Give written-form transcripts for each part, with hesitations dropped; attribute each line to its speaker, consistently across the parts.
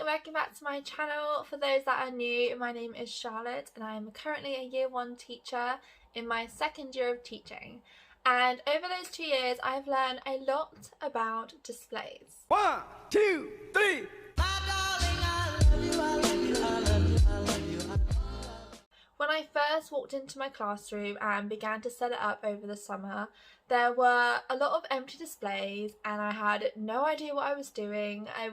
Speaker 1: and welcome back to my channel. For those that are new, my name is Charlotte and I am currently a year 1 teacher in my second year of teaching. And over those 2 years I've learned a lot about displays.
Speaker 2: 1, 2, 3.
Speaker 1: When I first walked into my classroom and began to set it up over the summer, there were a lot of empty displays and I had no idea what I was doing. I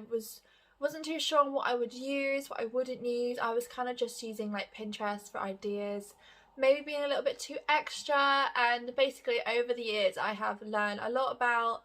Speaker 1: wasn't too sure on what I would use, what I wouldn't use. I was kind of just using like Pinterest for ideas, maybe being a little bit too extra. And basically over the years I have learned a lot about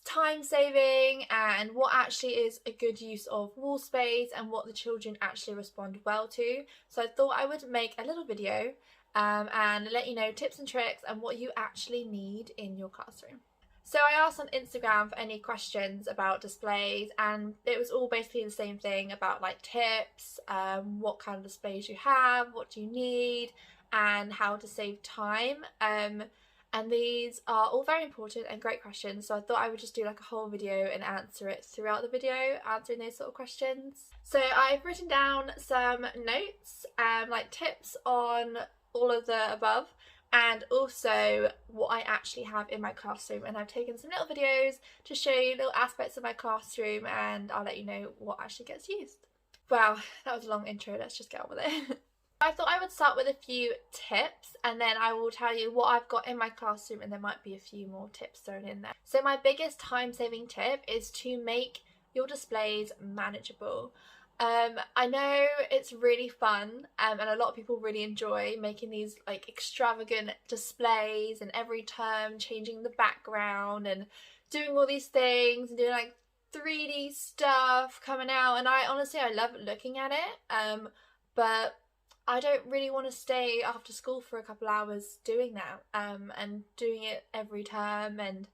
Speaker 1: time saving and what actually is a good use of wall space and what the children actually respond well to. So I thought I would make a little video and let you know tips and tricks and what you actually need in your classroom. So I asked on Instagram for any questions about displays and it was all basically the same thing about like tips, what kind of displays you have, what do you need, and how to save time. And these are all very important and great questions, so I thought I would just do like a whole video and answer it throughout the video, answering those sort of questions. So I've written down some notes, like tips on all of the above, and also what I actually have in my classroom. And I've taken some little videos to show you little aspects of my classroom and I'll let you know what actually gets used. Wow, that was a long intro, let's just get on with it. I thought I would start with a few tips and then I will tell you what I've got in my classroom and there might be a few more tips thrown in there. So my biggest time-saving tip is to make your displays manageable. I know it's really fun and a lot of people really enjoy making these like extravagant displays and every term changing the background and doing all these things and doing like 3D stuff coming out, and I love looking at it, but I don't really want to stay after school for a couple hours doing that and doing it every term, and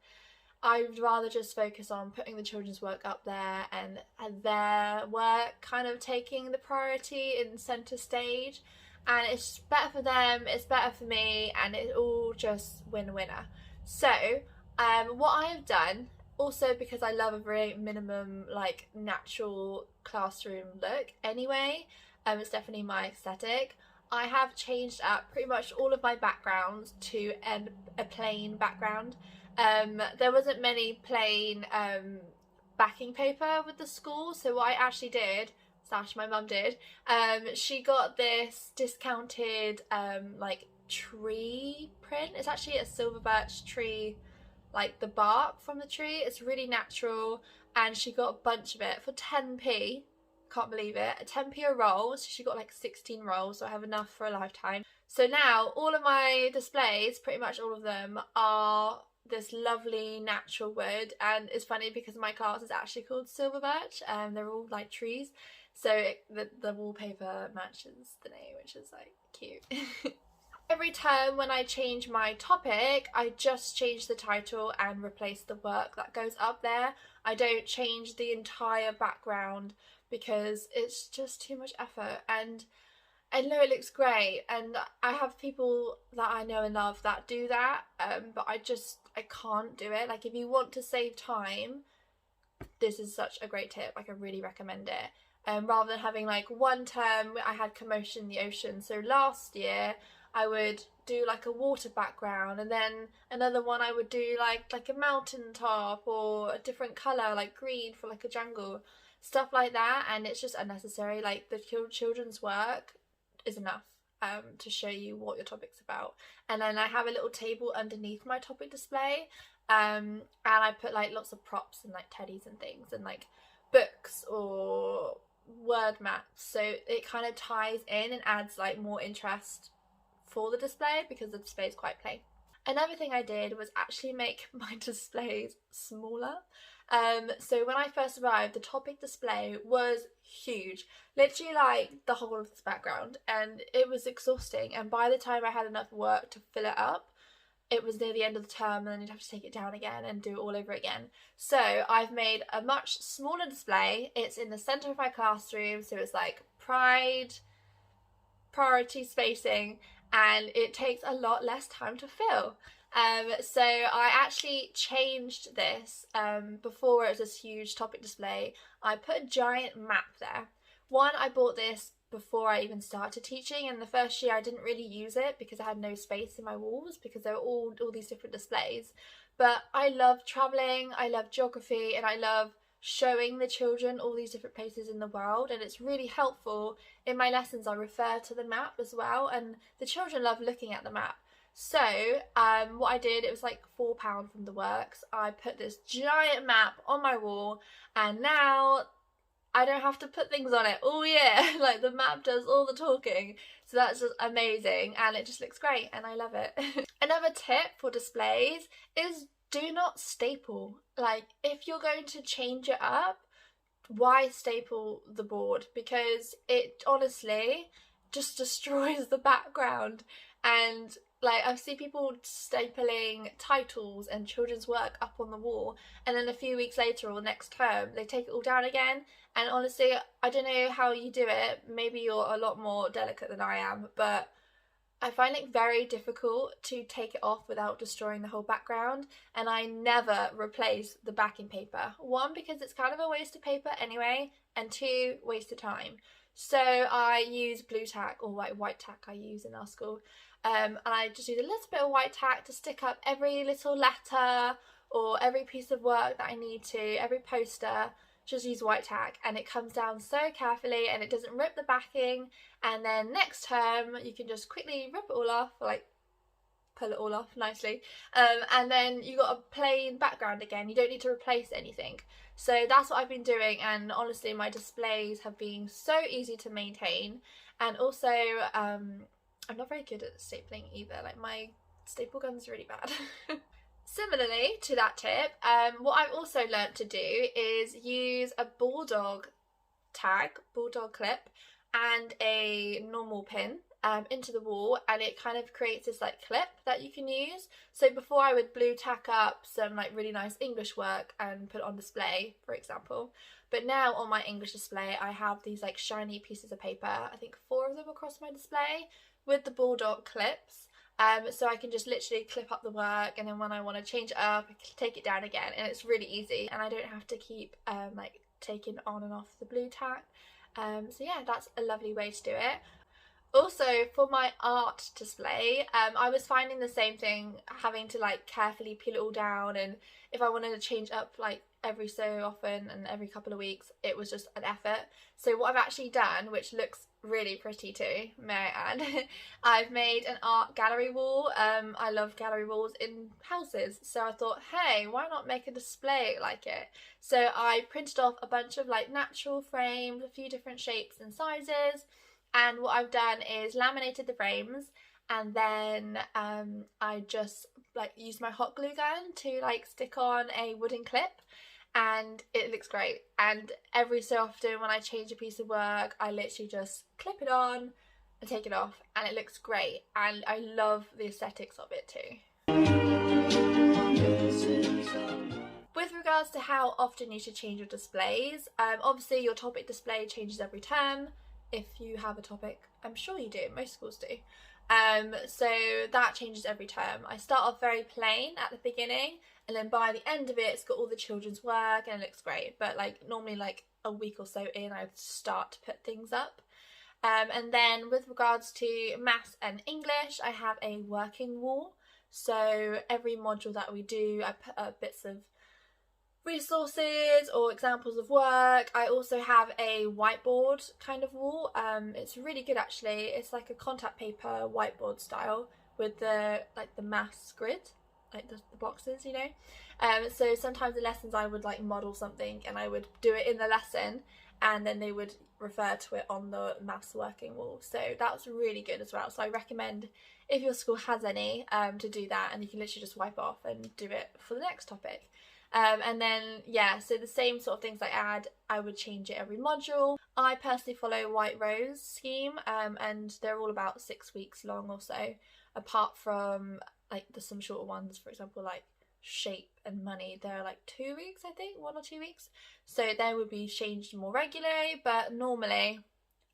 Speaker 1: I'd rather just focus on putting the children's work up there and their work kind of taking the priority in centre stage, and it's better for them, it's better for me, and it's all just win-winner. So what I have done, also because I love a very minimum like natural classroom look anyway, it's definitely my aesthetic, I have changed up pretty much all of my backgrounds to a plain background. There wasn't many plain backing paper with the school, so what I actually did, / my mum did, she got this discounted like tree print. It's actually a silver birch tree, like the bark from the tree. It's really natural and she got a bunch of it for 10p. Can't believe it, a 10p a roll, so she got like 16 rolls, so I have enough for a lifetime. So now all of my displays, pretty much all of them, are this lovely natural wood, and it's funny because my class is actually called silver birch and they're all like trees, so the wallpaper matches the name, which is like cute. Every term when I change my topic, I just change the title and replace the work that goes up there. I don't change the entire background because it's just too much effort, and I know it looks great and I have people that I know and love that do that, but I can't do it. Like, if you want to save time, this is such a great tip, like I really recommend it. Rather than having like one term, I had commotion in the ocean, so last year I would do like a water background, and then another one I would do like a mountain top or a different colour like green for like a jungle, stuff like that, and it's just unnecessary. Like, the children's work is enough to show you what your topic's about. And then I have a little table underneath my topic display, and I put like lots of props and like teddies and things and like books or word maps, so it kind of ties in and adds like more interest for the display because the display is quite plain. Another thing I did was actually make my displays smaller. So when I first arrived, the topic display was huge, literally like the whole of this background, and it was exhausting, and by the time I had enough work to fill it up, it was near the end of the term and then you'd have to take it down again and do it all over again. So I've made a much smaller display. It's in the centre of my classroom, so it's like priority spacing, and it takes a lot less time to fill. So I actually changed this. Before it was this huge topic display, I put a giant map there. One, I bought this before I even started teaching, and the first year I didn't really use it because I had no space in my walls because there were all these different displays. But I love traveling, I love geography, and I love showing the children all these different places in the world, and it's really helpful. In my lessons I refer to the map as well, and the children love looking at the map. So what I did, it was like £4 from the works. I put this giant map on my wall, and now I don't have to put things on it all year. Like, the map does all the talking. So that's just amazing, and it just looks great, and I love it. Another tip for displays is do not staple. Like, if you're going to change it up, why staple the board? Because it honestly just destroys the background. And like, I've seen people stapling titles and children's work up on the wall, and then a few weeks later or next term they take it all down again. And honestly, I don't know how you do it. Maybe you're a lot more delicate than I am, but I find it very difficult to take it off without destroying the whole background, and I never replace the backing paper. One, because it's kind of a waste of paper anyway, and two, waste of time. So I use blue tack, or white tack I use in our school, and I just use a little bit of white tack to stick up every little letter or every piece of work that I need to, every poster. Just use white tack, and it comes down so carefully and it doesn't rip the backing. And then next term you can just quickly rip it all off, like pull it all off nicely, and then you got a plain background again. You don't need to replace anything. So that's what I've been doing, and honestly my displays have been so easy to maintain. And also I'm not very good at stapling either. Like, my staple gun's really bad. Similarly to that tip, what I've also learnt to do is use a bulldog clip, and a normal pin into the wall, and it kind of creates this like clip that you can use. So before I would blue tack up some like really nice English work and put it on display, for example. But now on my English display I have these like shiny pieces of paper, I think 4 of them across my display, with the bulldog clips. So I can just literally clip up the work, and then when I want to change it up I can take it down again, and it's really easy, and I don't have to keep like taking on and off the blue tack. So yeah, that's a lovely way to do it. Also, for my art display, I was finding the same thing, having to like carefully peel it all down, and if I wanted to change up like every so often and every couple of weeks, it was just an effort. So what I've actually done, which looks really pretty too, may I add, I've made an art gallery wall. I love gallery walls in houses, so I thought, hey, why not make a display like it? So I printed off a bunch of like natural frames, a few different shapes and sizes, and what I've done is laminated the frames, and then I just like used my hot glue gun to like stick on a wooden clip, and it looks great. And every so often when I change a piece of work, I literally just clip it on and take it off, and it looks great, and I love the aesthetics of it too. With regards to how often you should change your displays, obviously your topic display changes every term. If you have a topic, I'm sure you do, most schools do. So that changes every term. I start off very plain at the beginning, and then by the end of it, it's got all the children's work and it looks great. But like normally like a week or so in, I start to put things up. And then with regards to maths and English, I have a working wall. So every module that we do, I put up bits of resources or examples of work. I also have a whiteboard kind of wall. It's really good actually. It's like a contact paper whiteboard style with the like the maths grid, like the boxes, you know. So sometimes in lessons I would like model something and I would do it in the lesson, and then they would refer to it on the maths working wall. So that's really good as well. So I recommend, if your school has any, to do that, and you can literally just wipe off and do it for the next topic. And then, yeah, so the same sort of things I add, I would change it every module. I personally follow White Rose scheme, and they're all about 6 weeks long or so, apart from, like, there's some shorter ones, for example, like shape and money. They're like 2 weeks, I think, 1 or 2 weeks. So they would be changed more regularly, but normally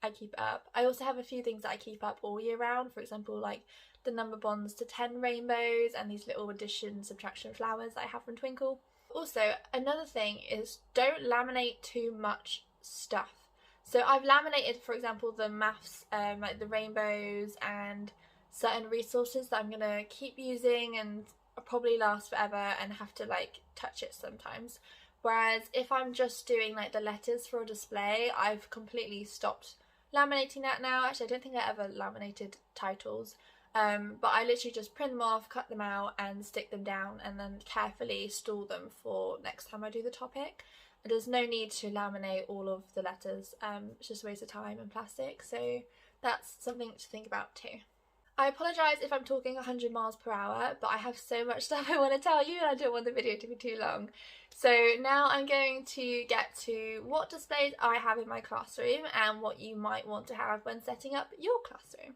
Speaker 1: I keep it up. I also have a few things that I keep up all year round, for example, like the number bonds to 10 rainbows and these little addition subtraction flowers that I have from Twinkle. Also, another thing is don't laminate too much stuff. So I've laminated, for example, the maths, like the rainbows and certain resources that I'm going to keep using and probably last forever and have to like touch it sometimes. Whereas if I'm just doing like the letters for a display, I've completely stopped laminating that now. Actually, I don't think I ever laminated titles, but I literally just print them off, cut them out and stick them down and then carefully store them for next time I do the topic. And there's no need to laminate all of the letters, it's just a waste of time and plastic, so that's something to think about too. I apologise if I'm talking 100 miles per hour, but I have so much stuff I want to tell you and I don't want the video to be too long. So now I'm going to get to what displays I have in my classroom and what you might want to have when setting up your classroom.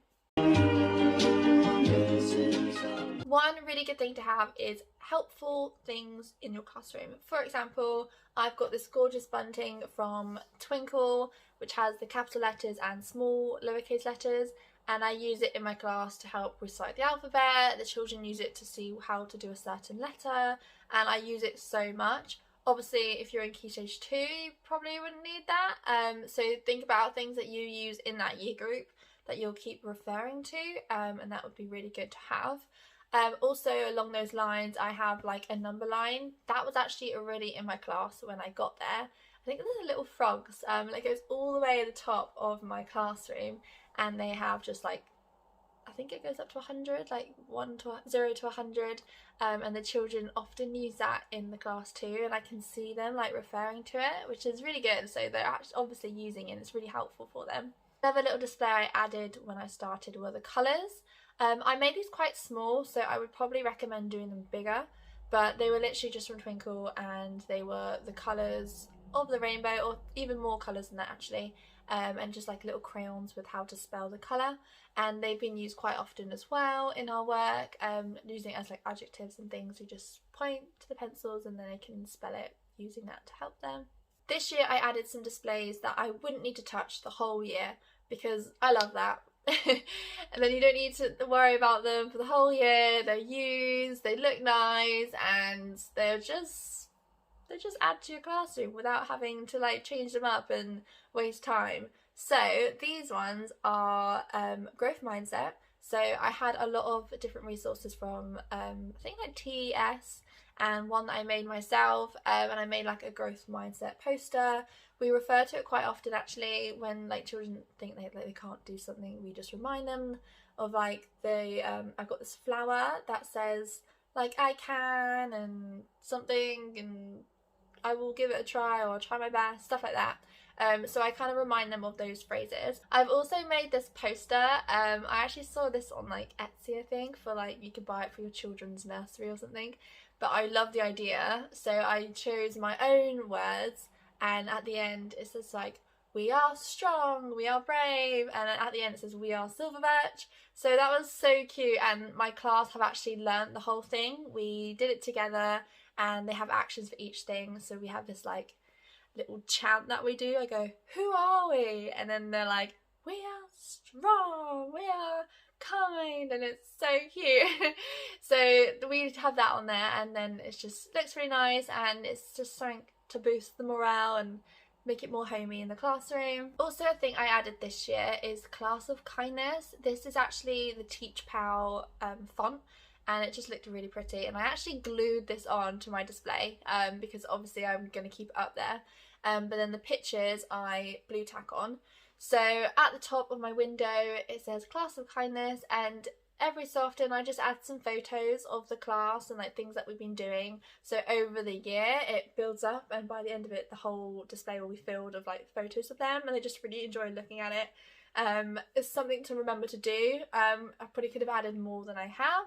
Speaker 1: One really good thing to have is helpful things in your classroom. For example, I've got this gorgeous bunting from Twinkle, which has the capital letters and small lowercase letters, and I use it in my class to help recite the alphabet. The children use it to see how to do a certain letter, and I use it so much. Obviously, if you're in Key Stage 2, you probably wouldn't need that. So think about things that you use in that year group that you'll keep referring to, and that would be really good to have. Also, along those lines, I have like a number line. That was actually already in my class when I got there. I think there's a little frogs, it goes all the way at the top of my classroom, and they have just like, I think it goes up to 100, like 0 to 100, and the children often use that in the class too, and I can see them like referring to it, which is really good. So they're actually obviously using it and it's really helpful for them. Another little display I added when I started were the colours. I made these quite small, so I would probably recommend doing them bigger, but they were literally just from Twinkle and they were the colours of the rainbow, or even more colours than that actually, and just like little crayons with how to spell the colour, and they've been used quite often as well in our work, using it as like adjectives and things. We just point to the pencils and then they can spell it using that to help them. This year I added some displays that I wouldn't need to touch the whole year because I love that. And then you don't need to worry about them for the whole year. They're used, they look nice, and they just add to your classroom without having to like change them up and waste time. So these ones are growth mindset. So I had a lot of different resources from I think like TES, and one that I made myself, and I made like a growth mindset poster. We refer to it quite often actually when like children think they can't do something. We just remind them of like I've got this flower that says like I can and something, and I will give it a try, or I'll try my best, stuff like that. So I kind of remind them of those phrases. I've also made this poster. I actually saw this on like Etsy, I think, for like you could buy it for your children's nursery or something. But I love the idea, so I chose my own words, and at the end it says like, we are strong, we are brave, and at the end it says, we are silver birch. So that was so cute, and my class have actually learnt the whole thing. We did it together, and they have actions for each thing. So we have this like little chant that we do. I go, who are we? And then they're like, we are strong, we are kind, and it's so cute. So we have that on there, and then it just looks really nice, and it's just something to boost the morale and make it more homey in the classroom. Also, a thing I added this year is Class of Kindness. This is actually the Teach Pal font, and it just looked really pretty, and I actually glued this on to my display because obviously I'm going to keep it up there, but then the pictures I blue tack on. So at the top of my window it says Class of Kindness, and every so often I just add some photos of the class and like things that we've been doing. So over the year it builds up, and by the end of it the whole display will be filled of like photos of them, and I just really enjoy looking at it. It's something to remember to do. I probably could have added more than I have,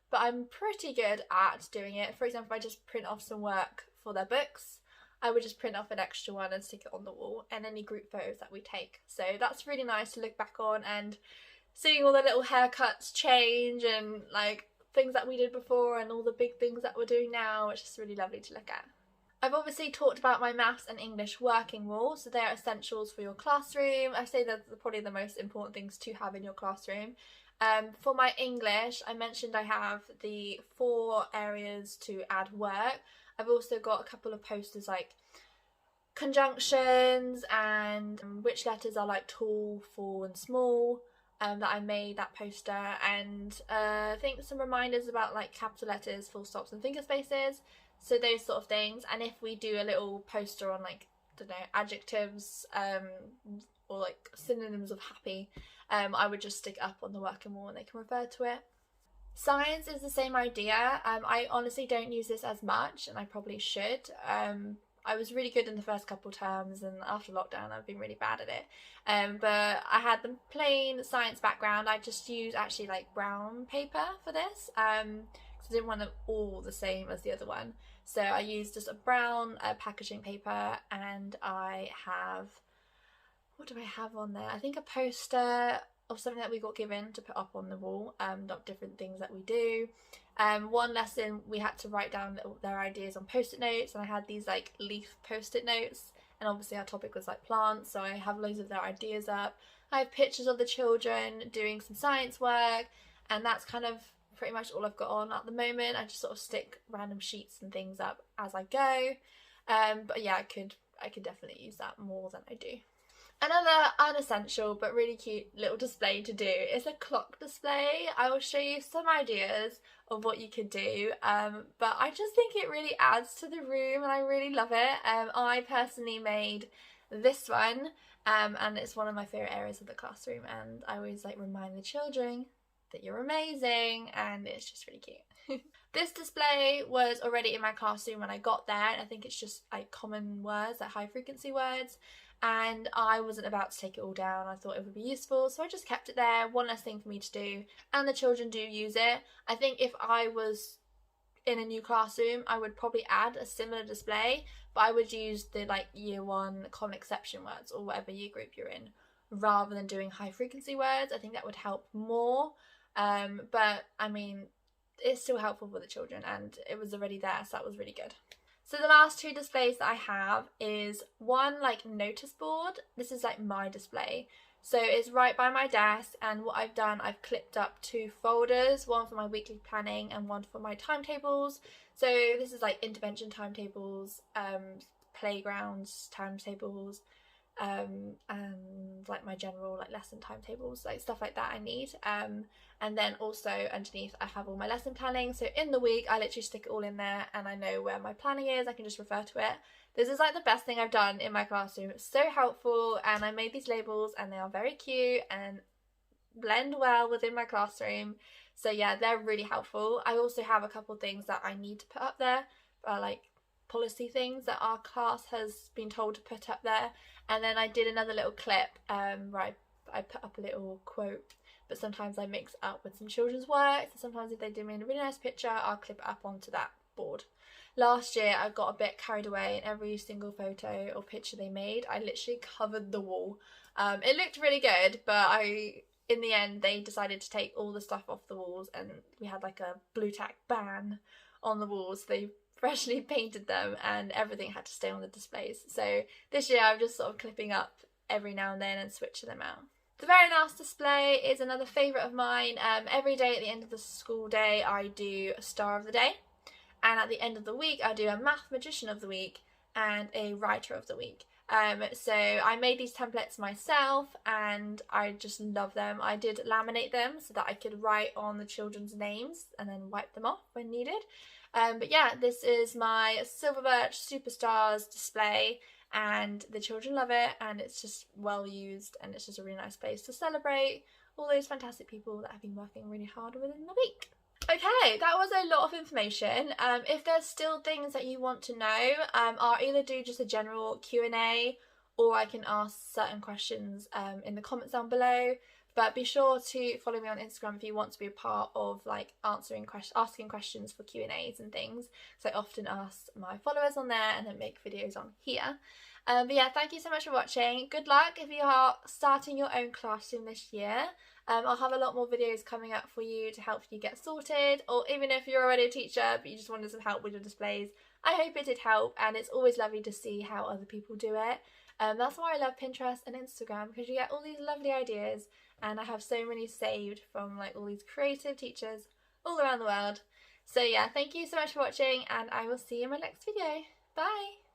Speaker 1: but I'm pretty good at doing it. For example, if I just print off some work for their books, I would just print off an extra one and stick it on the wall, and any group photos that we take. So that's really nice to look back on, and seeing all the little haircuts change and like things that we did before and all the big things that we're doing now, it's just really lovely to look at. I've obviously talked about my maths and English working rules, so they're essentials for your classroom. I say they're probably the most important things to have in your classroom. For my English, I mentioned I have the 4 areas to add work. I've also got a couple of posters like conjunctions and which letters are like tall, full and small, that I made that poster, and I think some reminders about like capital letters, full stops and finger spaces, so those sort of things. And if we do a little poster on like, I don't know, adjectives or like synonyms of happy, I would just stick it up on the working wall and they can refer to it. Science is the same idea. I honestly don't use this as much, and I probably should. I was really good in the first couple terms, and after lockdown I've been really bad at it. But I had the plain science background. I just used actually like brown paper for this, because I didn't want them all the same as the other one. So I used just a brown packaging paper, and I have, what do I have on there? I think a poster of something that we got given to put up on the wall, not different things that we do. One lesson we had to write down their ideas on Postit Notes, and I had these like leaf Postit Notes, and obviously our topic was like plants, so I have loads of their ideas up. I have pictures of the children doing some science work, and that's kind of pretty much all I've got on at the moment. I just sort of stick random sheets and things up as I go. But yeah, I could definitely use that more than I do. Another unessential but really cute little display to do is a clock display. I will show you some ideas of what you could do, but I just think it really adds to the room and I really love it. I personally made this one, and it's one of my favourite areas of the classroom, and I always like remind the children that you're amazing, and it's just really cute. This display was already in my classroom when I got there, and I think it's just like common words, like high frequency words, and I wasn't about to take it all down. I thought it would be useful, so I just kept it there, one less thing for me to do, and the children do use it. I think if I was in a new classroom I would probably add a similar display, but I would use the like year 1 common exception words or whatever year group you're in, rather than doing high frequency words. I think that would help more, but I mean, it's still helpful for the children, and it was already there, so that was really good. So the last 2 displays that I have is one like notice board. This is like my display. So it's right by my desk, and what I've done, I've clipped up 2 folders, one for my weekly planning and one for my timetables. So this is like intervention timetables, playgrounds timetables, and like my general like lesson timetables, like stuff like that I need. And then also underneath I have all my lesson planning, so in the week I literally stick it all in there and I know where my planning is. I can just refer to it. This is like the best thing I've done in my classroom. It's so helpful, and I made these labels and they are very cute and blend well within my classroom. So yeah, they're really helpful. I also have a couple things that I need to put up there, like policy things that our class has been told to put up there. And then I did another little clip where I put up a little quote, but sometimes I mix it up with some children's work. So sometimes if they do me a really nice picture, I'll clip it up onto that board. Last year I got a bit carried away, and every single photo or picture they made, I literally covered the wall. It looked really good, but in the end they decided to take all the stuff off the walls, and we had like a blue tack ban on the walls. They freshly painted them and everything had to stay on the displays. So this year I'm just sort of clipping up every now and then and switching them out. The very last display is another favourite of mine. Every day at the end of the school day I do a star of the day, and at the end of the week I do a math magician of the week and a writer of the week. So I made these templates myself and I just love them. I did laminate them so that I could write on the children's names and then wipe them off when needed. But yeah, this is my Silver Birch Superstars display, and the children love it, and it's just well used, and it's just a really nice place to celebrate all those fantastic people that have been working really hard within the week. Okay, that was a lot of information. If there's still things that you want to know, I'll either do just a general Q&A, or I can ask certain questions in the comments down below. But be sure to follow me on Instagram if you want to be a part of like asking questions for Q&As and things. So I often ask my followers on there and then make videos on here. But yeah, thank you so much for watching. Good luck if you are starting your own classroom this year. I'll have a lot more videos coming up for you to help you get sorted, or even if you're already a teacher but you just wanted some help with your displays. I hope it did help, and it's always lovely to see how other people do it. That's why I love Pinterest and Instagram, because you get all these lovely ideas, and I have so many saved from like all these creative teachers all around the world. So yeah, thank you so much for watching, and I will see you in my next video. Bye!